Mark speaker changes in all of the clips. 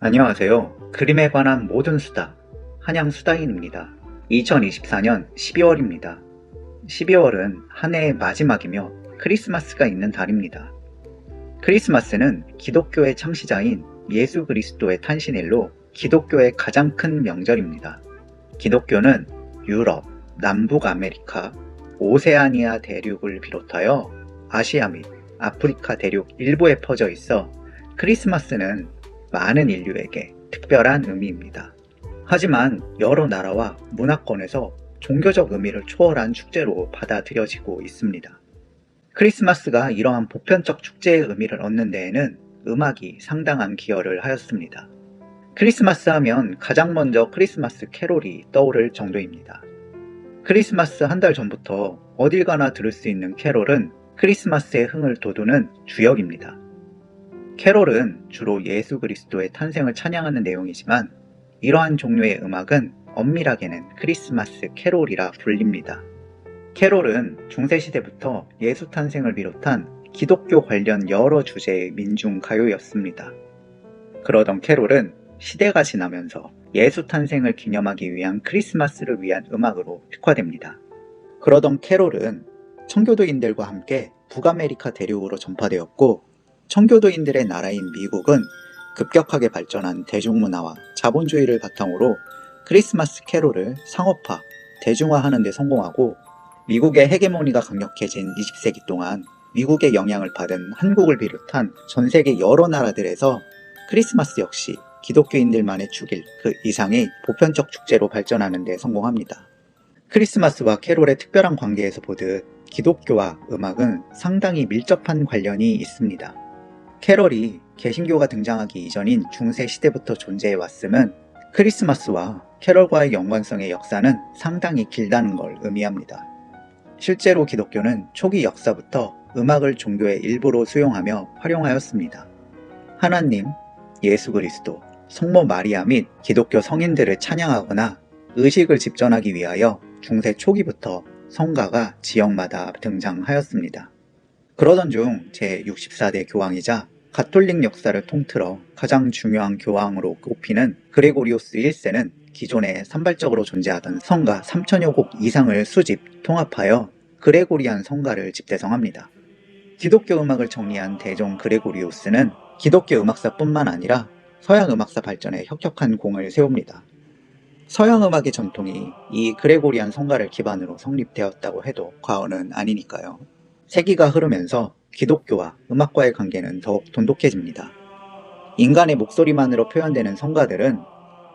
Speaker 1: 안녕하세요. 그림에 관한 모든 수다, 한양 수다인입니다. 2024년 12월입니다. 12월은 한 해의 마지막이며 크리스마스가 있는 달입니다. 크리스마스는 기독교의 창시자인 예수 그리스도의 탄신일로 기독교의 가장 큰 명절입니다. 기독교는 유럽, 남북 아메리카, 오세아니아 대륙을 비롯하여 아시아 및 아프리카 대륙 일부에 퍼져 있어 크리스마스는 많은 인류에게 특별한 의미입니다. 하지만 여러 나라와 문화권에서 종교적 의미를 초월한 축제로 받아들여지고 있습니다. 크리스마스가 이러한 보편적 축제의 의미를 얻는 데에는 음악이 상당한 기여를 하였습니다. 크리스마스 하면 가장 먼저 크리스마스 캐롤이 떠오를 정도입니다. 크리스마스 한 달 전부터 어딜 가나 들을 수 있는 캐롤은 크리스마스의 흥을 돋우는 주역입니다. 캐롤은 주로 예수 그리스도의 탄생을 찬양하는 내용이지만 이러한 종류의 음악은 엄밀하게는 크리스마스 캐롤이라 불립니다. 캐롤은 중세시대부터 예수 탄생을 비롯한 기독교 관련 여러 주제의 민중가요였습니다. 그러던 캐롤은 시대가 지나면서 예수 탄생을 기념하기 위한 크리스마스를 위한 음악으로 특화됩니다. 그러던 캐롤은 청교도인들과 함께 북아메리카 대륙으로 전파되었고 청교도인들의 나라인 미국은 급격하게 발전한 대중문화와 자본주의를 바탕으로 크리스마스 캐롤을 상업화, 대중화하는 데 성공하고 미국의 헤게모니가 강력해진 20세기 동안 미국의 영향을 받은 한국을 비롯한 전 세계 여러 나라들에서 크리스마스 역시 기독교인들만의 축일 그 이상의 보편적 축제로 발전하는 데 성공합니다. 크리스마스와 캐롤의 특별한 관계에서 보듯 기독교와 음악은 상당히 밀접한 관련이 있습니다. 캐럴이 개신교가 등장하기 이전인 중세 시대부터 존재해 왔음은 크리스마스와 캐럴과의 연관성의 역사는 상당히 길다는 걸 의미합니다. 실제로 기독교는 초기 역사부터 음악을 종교의 일부로 수용하며 활용하였습니다. 하나님, 예수 그리스도, 성모 마리아 및 기독교 성인들을 찬양하거나 의식을 집전하기 위하여 중세 초기부터 성가가 지역마다 등장하였습니다. 그러던 중 제64대 교황이자 가톨릭 역사를 통틀어 가장 중요한 교황으로 꼽히는 그레고리오스 1세는 기존에 산발적으로 존재하던 성가 3천여 곡 이상을 수집, 통합하여 그레고리안 성가를 집대성합니다. 기독교 음악을 정리한 대종 그레고리오스는 기독교 음악사뿐만 아니라 서양 음악사 발전에 혁혁한 공을 세웁니다. 서양 음악의 전통이 이 그레고리안 성가를 기반으로 성립되었다고 해도 과언은 아니니까요. 세기가 흐르면서 기독교와 음악과의 관계는 더욱 돈독해집니다. 인간의 목소리만으로 표현되는 성가들은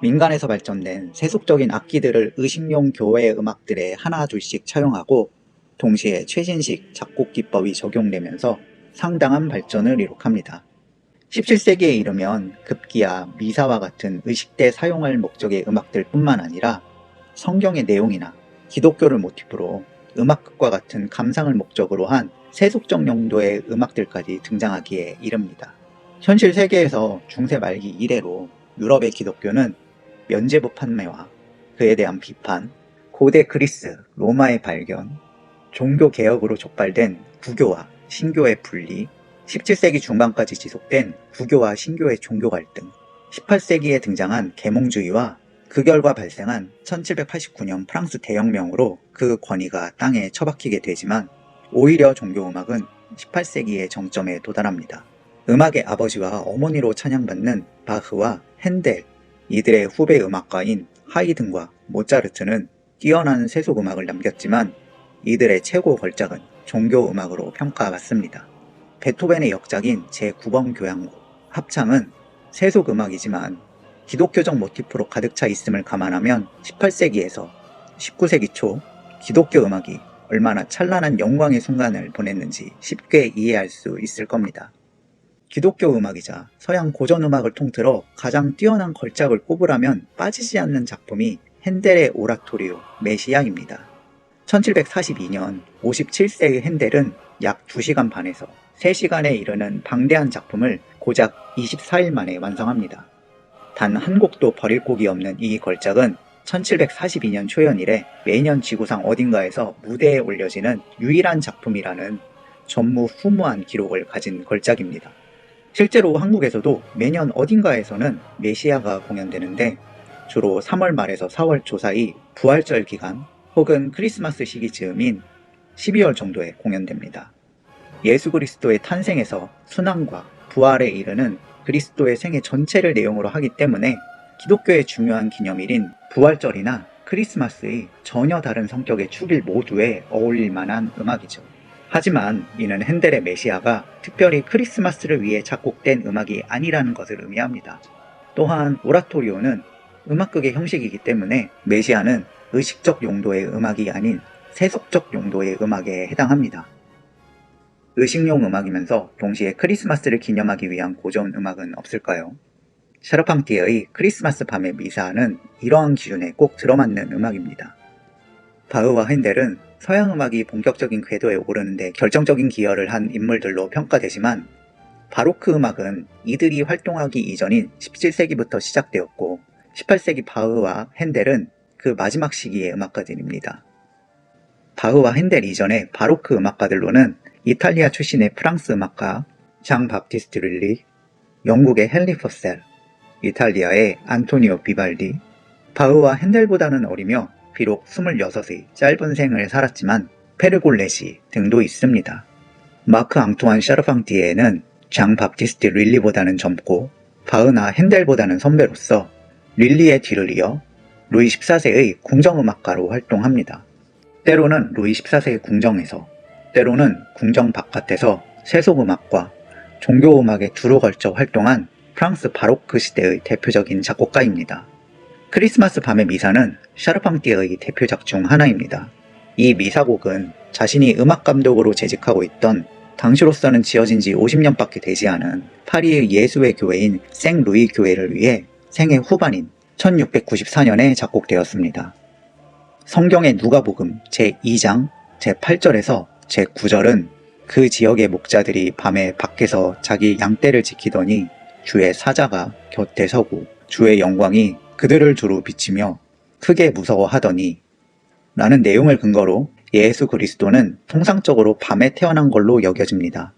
Speaker 1: 민간에서 발전된 세속적인 악기들을 의식용 교회 음악들에 하나둘씩 차용하고 동시에 최신식 작곡 기법이 적용되면서 상당한 발전을 이룩합니다. 17세기에 이르면 급기야 미사와 같은 의식 때 사용할 목적의 음악들 뿐만 아니라 성경의 내용이나 기독교를 모티프로 음악극과 같은 감상을 목적으로 한 세속적 용도의 음악들까지 등장하기에 이릅니다. 현실 세계에서 중세 말기 이래로 유럽의 기독교는 면죄부 판매와 그에 대한 비판, 고대 그리스, 로마의 발견, 종교 개혁으로 촉발된 구교와 신교의 분리, 17세기 중반까지 지속된 구교와 신교의 종교 갈등, 18세기에 등장한 계몽주의와 그 결과 발생한 1789년 프랑스 대혁명으로 그 권위가 땅에 처박히게 되지만 오히려 종교음악은 18세기의 정점에 도달합니다. 음악의 아버지와 어머니로 찬양받는 바흐와 핸델, 이들의 후배 음악가인 하이든과 모차르트는 뛰어난 세속음악을 남겼지만 이들의 최고 걸작은 종교음악으로 평가받습니다. 베토벤의 역작인 제9번 교향곡, 합창은 세속음악이지만 기독교적 모티프로 가득 차 있음을 감안하면 18세기에서 19세기 초 기독교 음악이 얼마나 찬란한 영광의 순간을 보냈는지 쉽게 이해할 수 있을 겁니다. 기독교 음악이자 서양 고전 음악을 통틀어 가장 뛰어난 걸작을 꼽으라면 빠지지 않는 작품이 핸델의 오라토리오 메시아입니다. 1742년 57세의 핸델은 약 2시간 반에서 3시간에 이르는 방대한 작품을 고작 24일 만에 완성합니다. 단 한 곡도 버릴 곡이 없는 이 걸작은 1742년 초연 이래 매년 지구상 어딘가에서 무대에 올려지는 유일한 작품이라는 전무후무한 기록을 가진 걸작입니다. 실제로 한국에서도 매년 어딘가에서는 메시아가 공연되는데 주로 3월 말에서 4월 초 사이 부활절 기간 혹은 크리스마스 시기 즈음인 12월 정도에 공연됩니다. 예수 그리스도의 탄생에서 순환과 부활에 이르는 그리스도의 생애 전체를 내용으로 하기 때문에 기독교의 중요한 기념일인 부활절이나 크리스마스의 전혀 다른 성격의 축일 모두에 어울릴 만한 음악이죠. 하지만 이는 핸델의 메시아가 특별히 크리스마스를 위해 작곡된 음악이 아니라는 것을 의미합니다. 또한 오라토리오는 음악극의 형식이기 때문에 메시아는 의식적 용도의 음악이 아닌 세속적 용도의 음악에 해당합니다. 의식용 음악이면서 동시에 크리스마스를 기념하기 위한 고전 음악은 없을까요? 샤르팡티에의 크리스마스 밤의 미사는 이러한 기준에 꼭 들어맞는 음악입니다. 바흐와 핸델은 서양 음악이 본격적인 궤도에 오르는데 결정적인 기여를 한 인물들로 평가되지만 바로크 음악은 이들이 활동하기 이전인 17세기부터 시작되었고 18세기 바흐와 핸델은 그 마지막 시기의 음악가들입니다. 바흐와 핸델 이전의 바로크 음악가들로는 이탈리아 출신의 프랑스 음악가 장 바프티스트 릴리, 영국의 헨리 퍼셀, 이탈리아의 안토니오 비발디, 바흐와 핸델보다는 어리며 비록 26의 짧은 생을 살았지만 페르골레시 등도 있습니다. 마크 앙투안 샤르팡티에는 장 바프티스트 릴리보다는 젊고 바흐나 핸델보다는 선배로서 릴리의 뒤를 이어 루이 14세의 궁정음악가로 활동합니다. 때로는 루이 14세의 궁정에서, 때로는 궁정 바깥에서 세속음악과 종교음악에 두루 걸쳐 활동한 프랑스 바로크 시대의 대표적인 작곡가입니다. 크리스마스 밤의 미사는 샤르팡티에의 대표작 중 하나입니다. 이 미사곡은 자신이 음악감독으로 재직하고 있던 당시로서는 지어진 지 50년밖에 되지 않은 파리의 예수회 교회인 생루이 교회를 위해 생애 후반인 1694년에 작곡되었습니다. 성경의 누가복음 제2장 제8절에서 제9절은 그 지역의 목자들이 밤에 밖에서 자기 양떼를 지키더니 주의 사자가 곁에 서고 주의 영광이 그들을 두루 비치며 크게 무서워하더니 라는 내용을 근거로 예수 그리스도는 통상적으로 밤에 태어난 걸로 여겨집니다.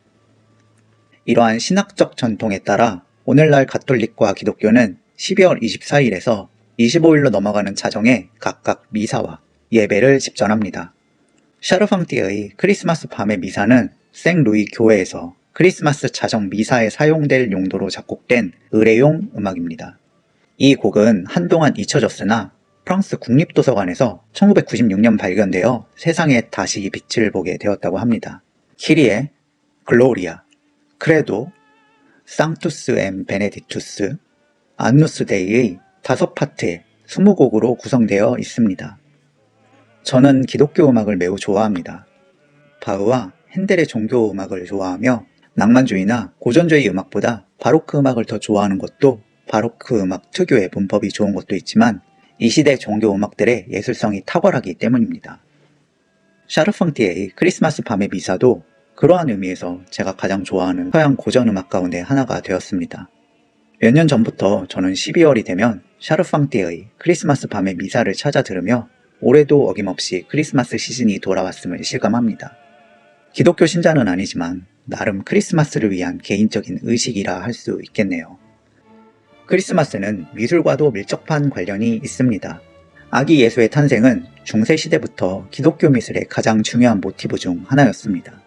Speaker 1: 이러한 신학적 전통에 따라 오늘날 가톨릭과 기독교는 12월 24일에서 25일로 넘어가는 자정에 각각 미사와 예배를 집전합니다. 샤르팡티에의 크리스마스 밤의 미사는 생루이 교회에서 크리스마스 자정 미사에 사용될 용도로 작곡된 의례용 음악입니다. 이 곡은 한동안 잊혀졌으나 프랑스 국립도서관에서 1996년 발견되어 세상에 다시 빛을 보게 되었다고 합니다. 키리에, 글로리아, 크레도, 상투스 엠 베네딕투스, 안누스 데이의 5파트의 20곡으로 구성되어 있습니다. 저는 기독교 음악을 매우 좋아합니다. 바흐와 핸델의 종교 음악을 좋아하며 낭만주의나 고전주의 음악보다 바로크 음악을 더 좋아하는 것도 바로크 음악 특유의 문법이 좋은 것도 있지만 이 시대 종교 음악들의 예술성이 탁월하기 때문입니다. 샤르팡티에의 크리스마스 밤의 미사도 그러한 의미에서 제가 가장 좋아하는 서양 고전 음악 가운데 하나가 되었습니다. 몇 년 전부터 저는 12월이 되면 샤르팡티에의 크리스마스 밤의 미사를 찾아 들으며 올해도 어김없이 크리스마스 시즌이 돌아왔음을 실감합니다. 기독교 신자는 아니지만 나름 크리스마스를 위한 개인적인 의식이라 할 수 있겠네요. 크리스마스는 미술과도 밀접한 관련이 있습니다. 아기 예수의 탄생은 중세시대부터 기독교 미술의 가장 중요한 모티브 중 하나였습니다.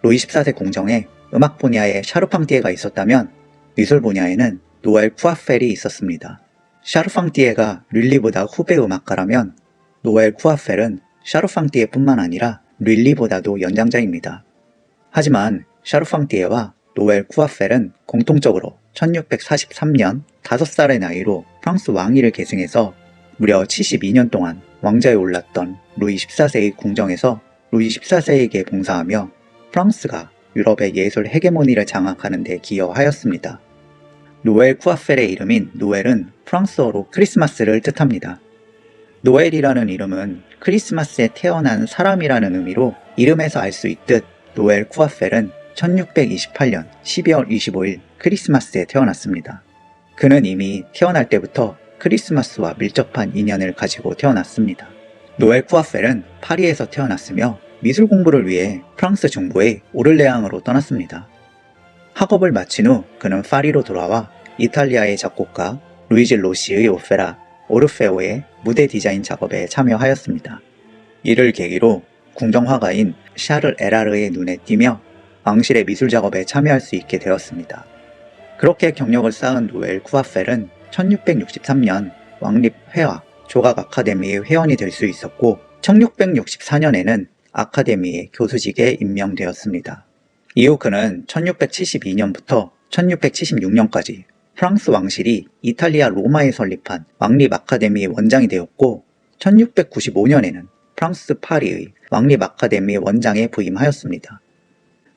Speaker 1: 루이 14세 궁정에 음악 분야에 샤르팡티에가 있었다면 미술 분야에는 노엘 쿠아펠이 있었습니다. 샤르팡티에가 릴리보다 후배 음악가라면 노엘 쿠아펠은 샤르팡티에뿐만 아니라 릴리보다도 연장자입니다. 하지만 샤르팡티에와 노엘 쿠아펠은 공통적으로 1643년 5살의 나이로 프랑스 왕위를 계승해서 무려 72년 동안 왕좌에 올랐던 루이 14세의 궁정에서 루이 14세에게 봉사하며 프랑스가 유럽의 예술 헤게모니를 장악하는 데 기여하였습니다. 노엘 쿠아펠의 이름인 노엘은 프랑스어로 크리스마스를 뜻합니다. 노엘이라는 이름은 크리스마스에 태어난 사람이라는 의미로 이름에서 알 수 있듯 노엘 쿠아펠은 1628년 12월 25일 크리스마스에 태어났습니다. 그는 이미 태어날 때부터 크리스마스와 밀접한 인연을 가지고 태어났습니다. 노엘 쿠아펠은 파리에서 태어났으며 미술 공부를 위해 프랑스 중부의 오를레앙으로 떠났습니다. 학업을 마친 후 그는 파리로 돌아와 이탈리아의 작곡가 루이지 로시의 오페라 오르페오의 무대 디자인 작업에 참여하였습니다. 이를 계기로 궁정화가인 샤를 에라르의 눈에 띄며 왕실의 미술 작업에 참여할 수 있게 되었습니다. 그렇게 경력을 쌓은 노엘 쿠아펠은 1663년 왕립 회화 조각 아카데미의 회원이 될 수 있었고 1664년에는 아카데미의 교수직에 임명되었습니다. 이후 그는 1672년부터 1676년까지 프랑스 왕실이 이탈리아 로마에 설립한 왕립 아카데미의 원장이 되었고 1695년에는 프랑스 파리의 왕립 아카데미 원장에 부임하였습니다.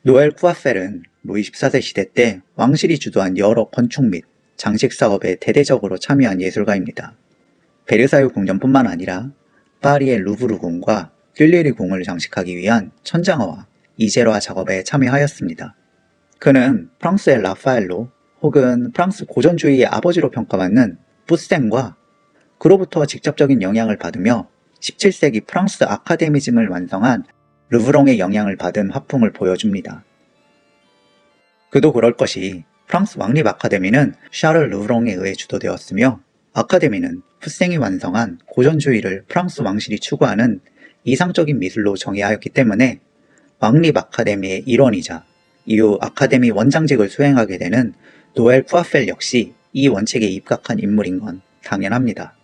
Speaker 1: 노엘 쿠아펠은 루이 14세 시대 때 왕실이 주도한 여러 건축 및 장식 사업에 대대적으로 참여한 예술가입니다. 베르사유 궁전뿐만 아니라 파리의 루브르 궁과 뀨리리 궁을 장식하기 위한 천장화와 이젤화 작업에 참여하였습니다. 그는 프랑스의 라파엘로 혹은 프랑스 고전주의의 아버지로 평가받는 부생과 그로부터 직접적인 영향을 받으며 17세기 프랑스 아카데미즘을 완성한 르브롱의 영향을 받은 화풍을 보여줍니다. 그도 그럴 것이 프랑스 왕립 아카데미는 샤를 르브롱에 의해 주도되었으며 아카데미는 푸생이 완성한 고전주의를 프랑스 왕실이 추구하는 이상적인 미술로 정의하였기 때문에 왕립 아카데미의 일원이자 이후 아카데미 원장직을 수행하게 되는 노엘 쿠아펠 역시 이 원칙에 입각한 인물인 건 당연합니다.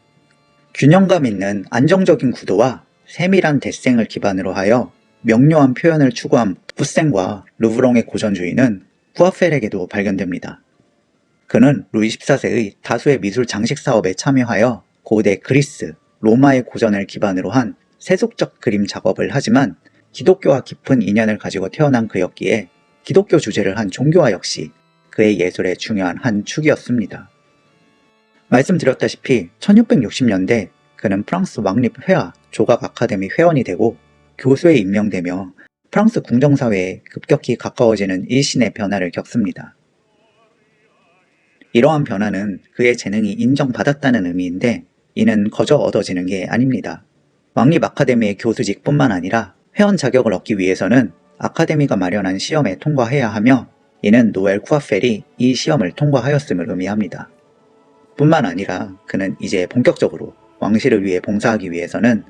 Speaker 1: 균형감 있는 안정적인 구도와 세밀한 대생을 기반으로 하여 명료한 표현을 추구한 푸생과 르브롱의 고전주의는 쿠아펠에게도 발견됩니다. 그는 루이 14세의 다수의 미술 장식 사업에 참여하여 고대 그리스, 로마의 고전을 기반으로 한 세속적 그림 작업을 하지만 기독교와 깊은 인연을 가지고 태어난 그였기에 기독교 주제를 한 종교화 역시 그의 예술의 중요한 한 축이었습니다. 말씀드렸다시피 1660년대 그는 프랑스 왕립 회화 조각 아카데미 회원이 되고 교수에 임명되며 프랑스 궁정사회에 급격히 가까워지는 일신의 변화를 겪습니다. 이러한 변화는 그의 재능이 인정받았다는 의미인데 이는 거저 얻어지는 게 아닙니다. 왕립 아카데미의 교수직뿐만 아니라 회원 자격을 얻기 위해서는 아카데미가 마련한 시험에 통과해야 하며 이는 노엘 쿠아펠이 이 시험을 통과하였음을 의미합니다. 뿐만 아니라 그는 이제 본격적으로 왕실을 위해 봉사하기 위해서는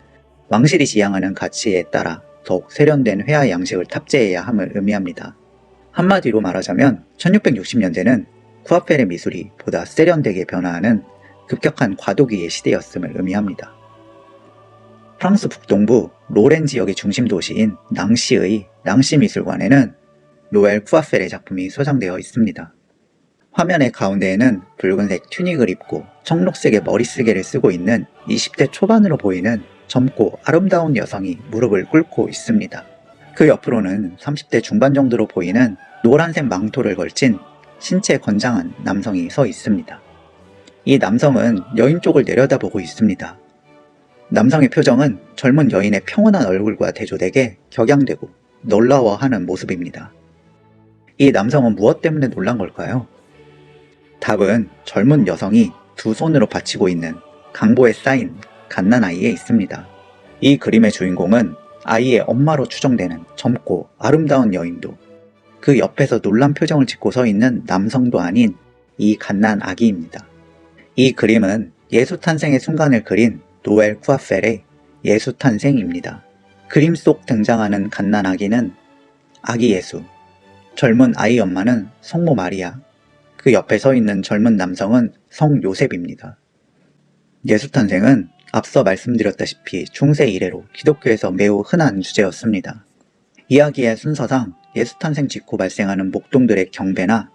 Speaker 1: 왕실이 지향하는 가치에 따라 더욱 세련된 회화 양식을 탑재해야 함을 의미합니다. 한마디로 말하자면 1660년대는 쿠아펠의 미술이 보다 세련되게 변화하는 급격한 과도기의 시대였음을 의미합니다. 프랑스 북동부 로렌 지역의 중심 도시인 낭시의 낭시 미술관에는 노엘 쿠아펠의 작품이 소장되어 있습니다. 화면의 가운데에는 붉은색 튜닉을 입고 청록색의 머리쓰개를 쓰고 있는 20대 초반으로 보이는 젊고 아름다운 여성이 무릎을 꿇고 있습니다. 그 옆으로는 30대 중반 정도로 보이는 노란색 망토를 걸친 신체 건장한 남성이 서 있습니다. 이 남성은 여인 쪽을 내려다보고 있습니다. 남성의 표정은 젊은 여인의 평온한 얼굴과 대조되게 격양되고 놀라워하는 모습입니다. 이 남성은 무엇 때문에 놀란 걸까요? 답은 젊은 여성이 두 손으로 받치고 있는 강보에 쌓인 갓난아이에 있습니다. 이 그림의 주인공은 아이의 엄마로 추정되는 젊고 아름다운 여인도 그 옆에서 놀란 표정을 짓고 서 있는 남성도 아닌 이 갓난 아기입니다. 이 그림은 예수 탄생의 순간을 그린 노엘 쿠아펠의 예수 탄생입니다. 그림 속 등장하는 갓난 아기는 아기 예수, 젊은 아이 엄마는 성모 마리아, 그 옆에 서 있는 젊은 남성은 성 요셉입니다. 예수 탄생은 앞서 말씀드렸다시피 중세 이래로 기독교에서 매우 흔한 주제였습니다. 이야기의 순서상 예수 탄생 직후 발생하는 목동들의 경배나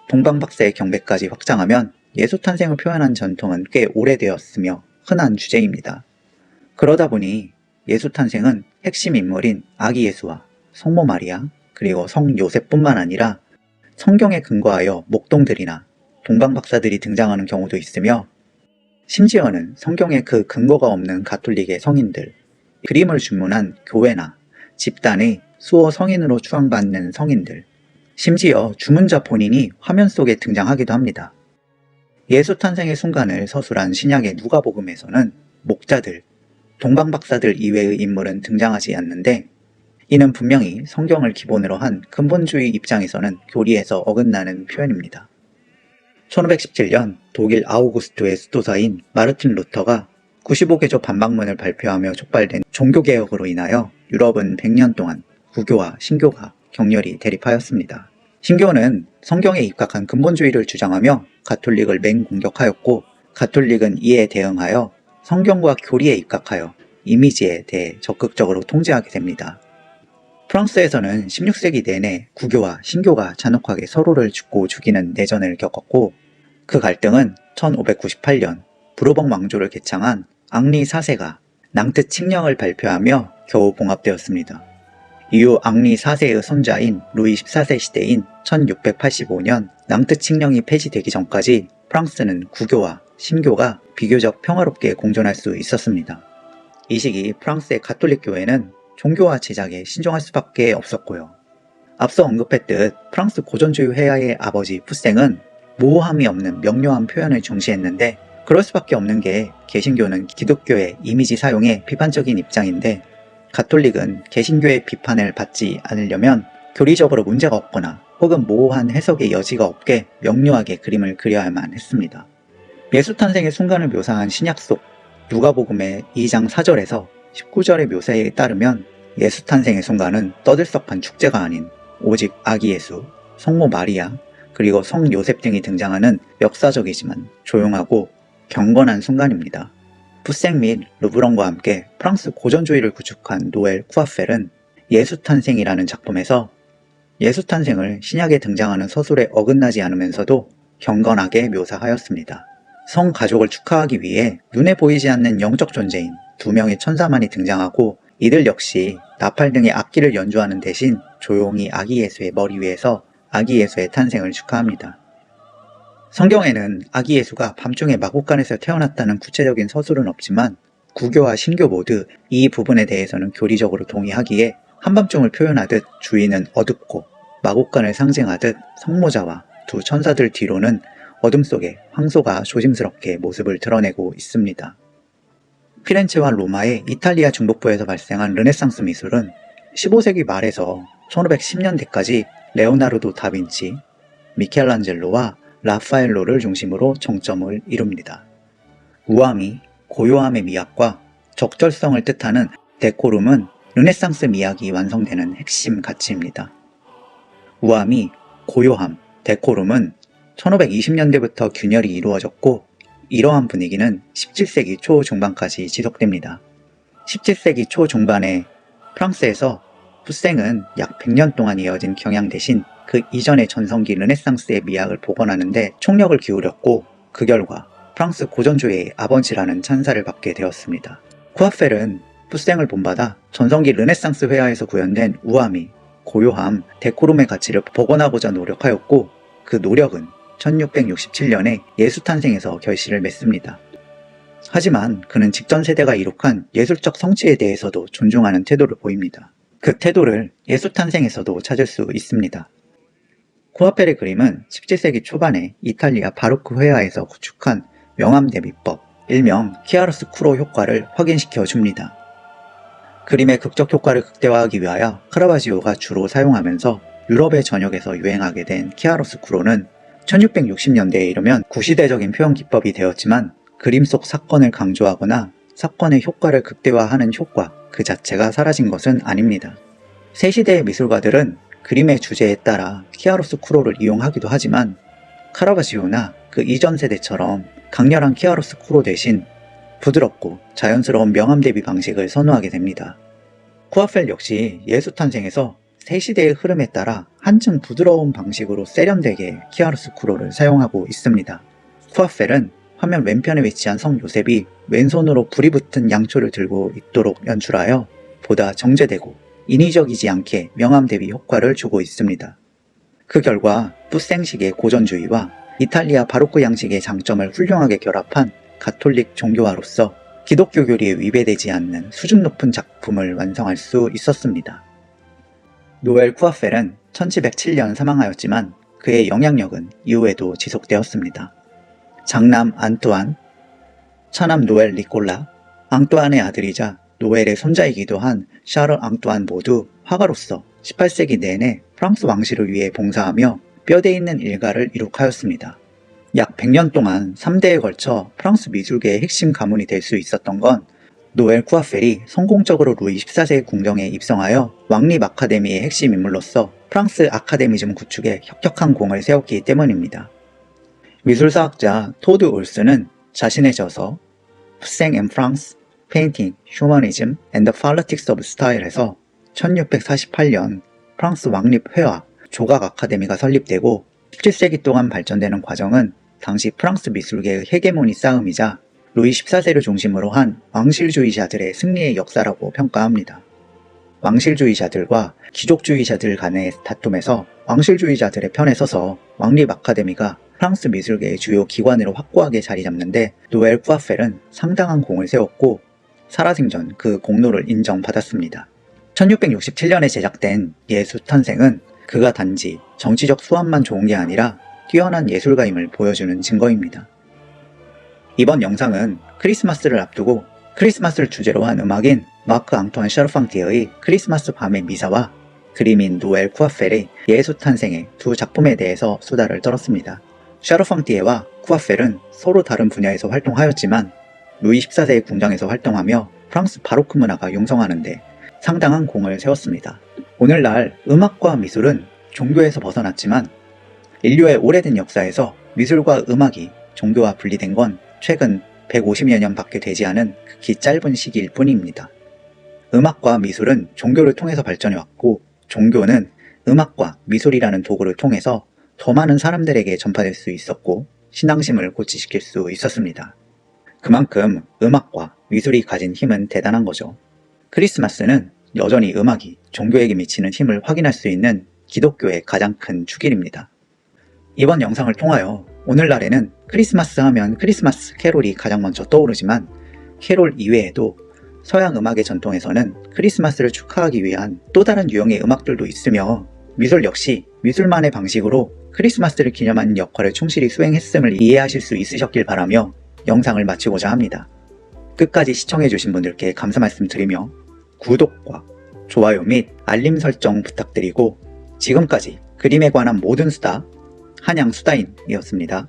Speaker 1: 동방박사의 경배까지 확장하면 예수 탄생을 표현한 전통은 꽤 오래되었으며 흔한 주제입니다. 그러다 보니 예수 탄생은 핵심 인물인 아기 예수와 성모 마리아 그리고 성 요셉뿐만 아니라 성경에 근거하여 목동들이나 동방박사들이 등장하는 경우도 있으며 심지어는 성경에 그 근거가 없는 가톨릭의 성인들, 그림을 주문한 교회나 집단의 수호 성인으로 추앙받는 성인들, 심지어 주문자 본인이 화면 속에 등장하기도 합니다. 예수 탄생의 순간을 서술한 신약의 누가복음에서는 목자들, 동방박사들 이외의 인물은 등장하지 않는데 이는 분명히 성경을 기본으로 한 근본주의 입장에서는 교리에서 어긋나는 표현입니다. 1517년 독일 아우구스토의 수도사인 마르틴 루터가 95개조 반박문을 발표하며 촉발된 종교개혁으로 인하여 유럽은 100년 동안 구교와 신교가 격렬히 대립하였습니다. 신교는 성경에 입각한 근본주의를 주장하며 가톨릭을 맹공격하였고, 가톨릭은 이에 대응하여 성경과 교리에 입각하여 이미지에 대해 적극적으로 통제하게 됩니다. 프랑스에서는 16세기 내내 구교와 신교가 잔혹하게 서로를 죽고 죽이는 내전을 겪었고, 그 갈등은 1598년 부르봉 왕조를 개창한 앙리 4세가 낭트 칙령을 발표하며 겨우 봉합되었습니다. 이후 앙리 4세의 손자인 루이 14세 시대인 1685년 낭트 칙령이 폐지되기 전까지 프랑스는 구교와 신교가 비교적 평화롭게 공존할 수 있었습니다. 이 시기 프랑스의 가톨릭 교회는 종교와 제작에 신중할 수밖에 없었고요. 앞서 언급했듯 프랑스 고전주의 회화의 아버지 푸생은 모호함이 없는 명료한 표현을 중시했는데, 그럴 수밖에 없는 게 개신교는 기독교의 이미지 사용에 비판적인 입장인데, 가톨릭은 개신교의 비판을 받지 않으려면 교리적으로 문제가 없거나 혹은 모호한 해석의 여지가 없게 명료하게 그림을 그려야만 했습니다. 예수 탄생의 순간을 묘사한 신약 속 누가복음의 2장 4절에서 19절의 묘사에 따르면 예수 탄생의 순간은 떠들썩한 축제가 아닌 오직 아기 예수, 성모 마리아, 그리고 성 요셉 등이 등장하는 역사적이지만 조용하고 경건한 순간입니다. 푸생 및 르브랑과 함께 프랑스 고전주의를 구축한 노엘 쿠아펠은 예수 탄생이라는 작품에서 예수 탄생을 신약에 등장하는 서술에 어긋나지 않으면서도 경건하게 묘사하였습니다. 성 가족을 축하하기 위해 눈에 보이지 않는 영적 존재인 두 명의 천사만이 등장하고, 이들 역시 나팔 등의 악기를 연주하는 대신 조용히 아기 예수의 머리 위에서 아기 예수의 탄생을 축하합니다. 성경에는 아기 예수가 밤중에 마국간에서 태어났다는 구체적인 서술은 없지만, 구교와 신교 모두 이 부분에 대해서는 교리적으로 동의하기에 한밤중을 표현하듯 주위는 어둡고 마국간을 상징하듯 성모자와 두 천사들 뒤로는 어둠 속에 황소가 조심스럽게 모습을 드러내고 있습니다. 피렌체와 로마의 이탈리아 중북부에서 발생한 르네상스 미술은 15세기 말에서 1510년대까지 레오나르도 다빈치, 미켈란젤로와 라파엘로를 중심으로 정점을 이룹니다. 우아미, 고요함의 미학과 적절성을 뜻하는 데코룸은 르네상스 미학이 완성되는 핵심 가치입니다. 우아미, 고요함, 데코룸은 1520년대부터 균열이 이루어졌고, 이러한 분위기는 17세기 초 중반까지 지속됩니다. 17세기 초 중반에 프랑스에서 푸생은 약 100년 동안 이어진 경향 대신 그 이전의 전성기 르네상스의 미학을 복원하는데 총력을 기울였고, 그 결과 프랑스 고전주의의 아버지라는 찬사를 받게 되었습니다. 쿠아펠은 푸생을 본받아 전성기 르네상스 회화에서 구현된 우아미, 고요함, 데코룸의 가치를 복원하고자 노력하였고, 그 노력은 1667년에 예수 탄생에서 결실을 맺습니다. 하지만 그는 직전 세대가 이룩한 예술적 성취에 대해서도 존중하는 태도를 보입니다. 그 태도를 예수 탄생에서도 찾을 수 있습니다. 쿠아펠의 그림은 17세기 초반에 이탈리아 바로크 회화에서 구축한 명암 대비법, 일명 키아로스쿠로 효과를 확인시켜 줍니다. 그림의 극적 효과를 극대화하기 위하여 카라바지오가 주로 사용하면서 유럽의 전역에서 유행하게 된 키아로스쿠로는 1660년대에 이르면 구시대적인 표현 기법이 되었지만, 그림 속 사건을 강조하거나 사건의 효과를 극대화하는 효과 그 자체가 사라진 것은 아닙니다. 새 시대의 미술가들은 그림의 주제에 따라 키아로스쿠로를 이용하기도 하지만, 카라바지오나 그 이전 세대처럼 강렬한 키아로스쿠로 대신 부드럽고 자연스러운 명암 대비 방식을 선호하게 됩니다. 쿠아펠 역시 예수 탄생에서 새 시대의 흐름에 따라 한층 부드러운 방식으로 세련되게 키아로스쿠로를 사용하고 있습니다. 쿠아펠은 화면 왼편에 위치한 성 요셉이 왼손으로 불이 붙은 양초를 들고 있도록 연출하여 보다 정제되고 인위적이지 않게 명암 대비 효과를 주고 있습니다. 그 결과 푸생식의 고전주의와 이탈리아 바로크 양식의 장점을 훌륭하게 결합한 가톨릭 종교화로서 기독교 교리에 위배되지 않는 수준 높은 작품을 완성할 수 있었습니다. 노엘 쿠아펠은 1707년 사망하였지만 그의 영향력은 이후에도 지속되었습니다. 장남 안뚜안, 차남 노엘 니콜라, 앙뚜안의 아들이자 노엘의 손자이기도 한 샤를 앙뚜안 모두 화가로서 18세기 내내 프랑스 왕실을 위해 봉사하며 뼈대 있는 일가를 이룩하였습니다. 약 100년 동안 3대에 걸쳐 프랑스 미술계의 핵심 가문이 될 수 있었던 건 노엘 쿠아펠이 성공적으로 루이 14세 궁정에 입성하여 왕립 아카데미의 핵심 인물로서 프랑스 아카데미즘 구축에 혁혁한 공을 세웠기 때문입니다. 미술사학자 토드 올스는 자신의 저서 Poussing in France, Painting, Humanism and the Politics of Style에서 1648년 프랑스 왕립회화 조각 아카데미가 설립되고 17세기 동안 발전되는 과정은 당시 프랑스 미술계의 헤게모니 싸움이자 루이 14세를 중심으로 한 왕실주의자들의 승리의 역사라고 평가합니다. 왕실주의자들과 귀족주의자들 간의 다툼에서 왕실주의자들의 편에 서서 왕립 아카데미가 프랑스 미술계의 주요 기관으로 확고하게 자리 잡는데 노엘 쿠아펠은 상당한 공을 세웠고 살아생전 그 공로를 인정받았습니다. 1667년에 제작된 예수탄생은 그가 단지 정치적 수완만 좋은 게 아니라 뛰어난 예술가임을 보여주는 증거입니다. 이번 영상은 크리스마스를 앞두고 크리스마스를 주제로 한 음악인 마크 앙투안 샤르팡티에의 크리스마스 밤의 미사와 그림인 노엘 쿠아펠의 예수탄생의 두 작품에 대해서 수다를 떨었습니다. 샤르팡티에와 쿠아펠은 서로 다른 분야에서 활동하였지만 루이 14세의 궁정에서 활동하며 프랑스 바로크 문화가 융성하는데 상당한 공을 세웠습니다. 오늘날 음악과 미술은 종교에서 벗어났지만 인류의 오래된 역사에서 미술과 음악이 종교와 분리된 건 최근 150여 년밖에 되지 않은 극히 짧은 시기일 뿐입니다. 음악과 미술은 종교를 통해서 발전해왔고 종교는 음악과 미술이라는 도구를 통해서 더 많은 사람들에게 전파될 수 있었고 신앙심을 고취시킬 수 있었습니다. 그만큼 음악과 미술이 가진 힘은 대단한 거죠. 크리스마스는 여전히 음악이 종교에게 미치는 힘을 확인할 수 있는 기독교의 가장 큰 축일입니다. 이번 영상을 통하여 오늘날에는 크리스마스 하면 크리스마스 캐롤이 가장 먼저 떠오르지만 캐롤 이외에도 서양 음악의 전통에서는 크리스마스를 축하하기 위한 또 다른 유형의 음악들도 있으며 미술 역시 미술만의 방식으로 크리스마스를 기념하는 역할을 충실히 수행했음을 이해하실 수 있으셨길 바라며 영상을 마치고자 합니다. 끝까지 시청해주신 분들께 감사 말씀드리며 구독과 좋아요 및 알림 설정 부탁드리고 지금까지 그림에 관한 모든 수다 한양수다인이었습니다.